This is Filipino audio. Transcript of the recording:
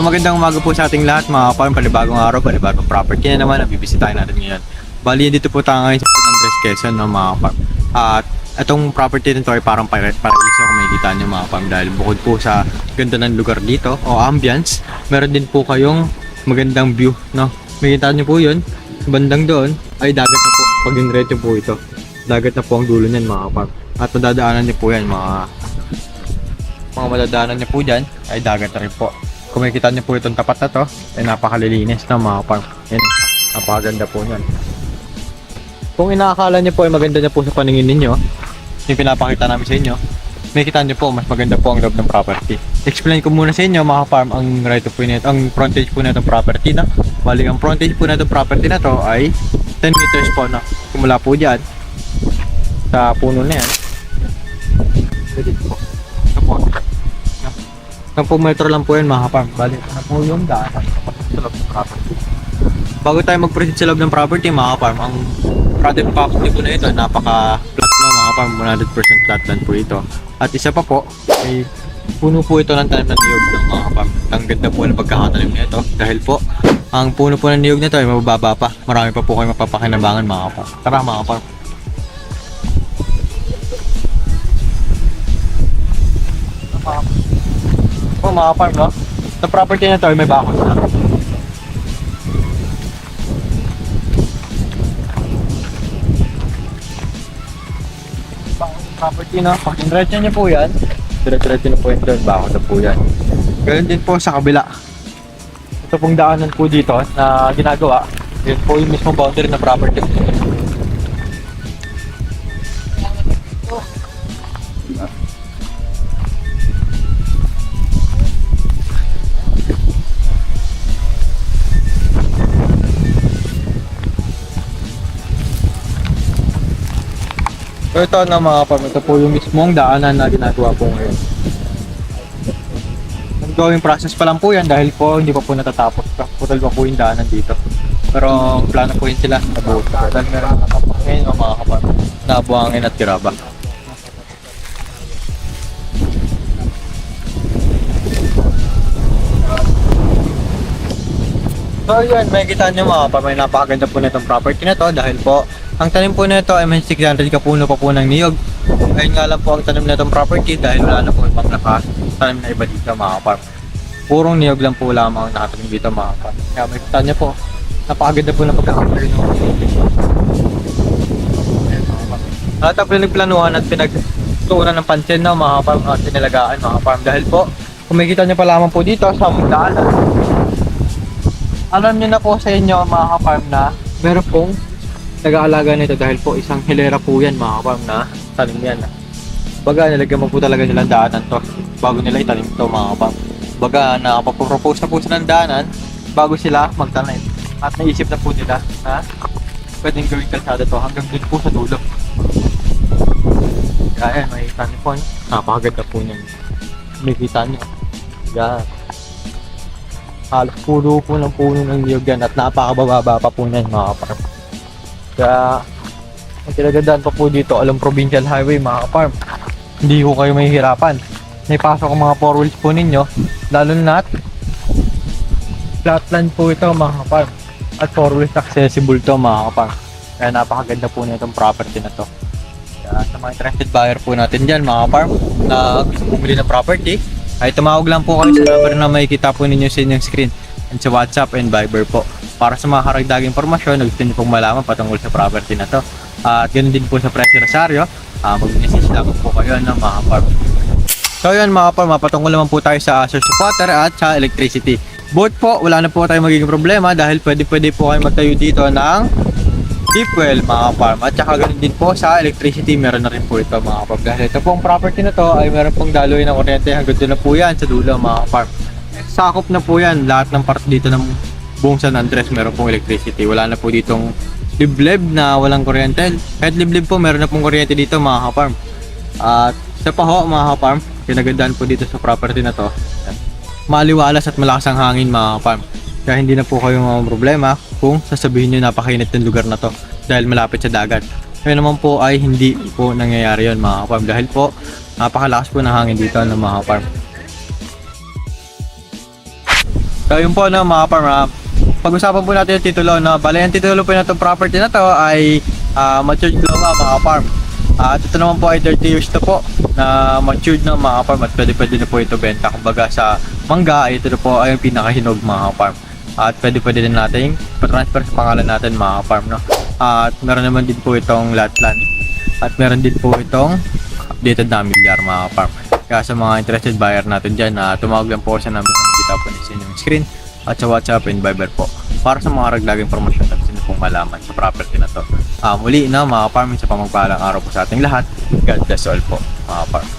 magandang umaga po sa ating lahat mga farm, panibagong araw, panibagong property na naman ang bibisitahin natin ngayon. Bali, dito po tayo ngayon sa San Andres, Quezon ng mga farm. At itong property nito ay parang paraiso kung makikita nyo mga farm dahil bukod po sa ganda ng lugar dito o ambience, meron din po kayong magandang view, no? Makikita nyo po yun, bandang doon ay dagat na po, pag diretso po ito. Dagat na po ang dulo niyan mga farm. At madadaanan nyo po yan mga madadaanan nyo po dyan ay dagat na rin po. Kung makikita nyo po itong tapat na to, ay napakalilinis na mga farm. Yan, napakaganda po yan. Kung inaakala nyo po ay maganda na po sa paningin ninyo, yung pinapakita namin sa inyo, makikita nyo po mas maganda po ang loob ng property. Explain ko muna sa inyo mga farm ang right of way nito, ang frontage po na itong property na. Bali, ang frontage po na itong property na to ay 10 meters po na. Kumula po dyan sa puno na yan. Ito po. 10 metro lang po yan mga farm. Bali, na po yung daanan sa loob ng property. Bago tayo mag-proceed sa loob ng property mga farm, ang product property po na ito, napaka-flat na mga farm, 100% flatland po ito. At isa pa po, ay puno po ito ng tanim ng niyog ng mga farm. Ang ganda po ng pagkakatanim nito dahil po, ang puno po ng niyog nito ay mababa pa. Marami pa po kayo mapapakinabangan mga farm. Tara mga farm. Mga farm, no? Sa property na ito ay may bakod na. Property, no? Pag in-diretso nyo po yan, dire-diretso nyo po yan doon, bakod na po yan. Ganun din po sa kabila. Ito pong daanan po dito na ginagawa, yun po yung mismo boundary ng property. So ito na mga farm, ito po yung mismong daanan na ginagawa po ngayon. Ongoing process pa lang po yan dahil po hindi pa po natatapos. Putol pa po yung daanan dito. Pero plano po yun sila na buo. Dahil meron ngayon mga farm na buhangin at tiraba. So yun, makikita nyo mga farm, may napakaganda po na itong property na to dahil po ang tanim po nito ay may 600 kapuno pa po ng niyog. Ayun nga lang po ang tanim na itong property dahil wala na po ibang nakatanim na iba dito mga farm. Purong niyog lang po lamang ang nakatanim dito mga farm. Kaya makikita nyo po, napakaganda po na pagkakaroon ng lahat ang pinagplanuhan at pinagtuunan ng pansin na mga farm at pinalagaan mga farm dahil po, kung makikita nyo pa lamang po dito sa daanan, alam nyo na po sa inyo mga farm na meron pong nag-aalaga nito dahil po isang hilera po yan mga farm na tanim yan. Baga nilagyan mo po talaga nilang daanan to bago nila itanim to mga farm. Baga nakapapropose na po sila ng daanan bago sila magtanim. At naisip na po nila na pwedeng gawing kalsada to hanggang dun po sa dulo. Kaya yan, makikita niyo po. Napakaganda po niyan. Makikita niyo. Yan. Halos puno po ng puno ng niyog yan at napakababa pa po niyan mga farm. Kaya ang kinagandaan pa po dito, alam provincial highway mga farm. Hindi ko kayo mahihirapan. May pasok ang mga 4 wheels po ninyo, lalo na flatland po ito mga farm. At 4 wheels accessible to mga farm. Kaya napakaganda po na itong property na to. Kaya sa mga interested buyer po natin dyan mga farm na gusto bumili ng property, ay tumawag lang po kayo sa number na makikita po ninyo sa inyong screen and sa WhatsApp and Viber po. Para sa mga karagdagang impormasyon na gusto nyo pong malaman patungkol sa property na to. At ganoon din po sa presyo Rosario, mag-message lang po kayo ng mga farm. So yun mga farm, patungkol naman po tayo sa source of water at sa electricity. Both po, wala na po tayong magiging problema dahil pwede po kayo magtayo dito ng deep well mga farm. At saka ganoon din po sa electricity, meron na rin po ito mga farm. Dahil ito pong property na to ay meron pong daloy ng kuryente hanggang doon na po yan sa dulo mga farm. Sakop na po yan, lahat ng part dito ng buong San Andres meron pong electricity. Wala na po ditong liblib na walang kuryente. Kahit liblib po, meron na pong kuryente dito mga ka-farm. At sa paho mga ka-farm, kinagandaan po dito sa property na to, maliwalas at malakas ang hangin mga ka-farm. Kaya hindi na po kayo mga problema kung sasabihin nyo napakainit ng lugar na to dahil malapit sa dagat. Ngayon naman po ay hindi po nangyayari yun mga ka-farm dahil po napakalakas po ng hangin dito ng mga ka-farm. So yun po na mga farm, pag-usapan po natin yung titulo na bale yung titulo po na itong property na to ay matured lupa mga farm. At ito naman po ay 30 years na po na matured na mga farm at pwede na po ito benta. Kumbaga sa mangga ay ito na po ay yung pinakahinog mga farm. At pwede din natin pa-transfer sa pangalan natin mga farm, no? At meron naman din po itong lot plan. At meron din po itong updated na milyar mga farm. Kaya sa mga interested buyer natin dyan, tumawag lang po sa number na nakikita po sa inyong screen at sa WhatsApp and Viber po para sa mga karagdagang impormasyon at sino pong malaman sa property na to. Muli na mga farm, sa pamagpahalang araw po sa ating lahat. God bless all po mga farm.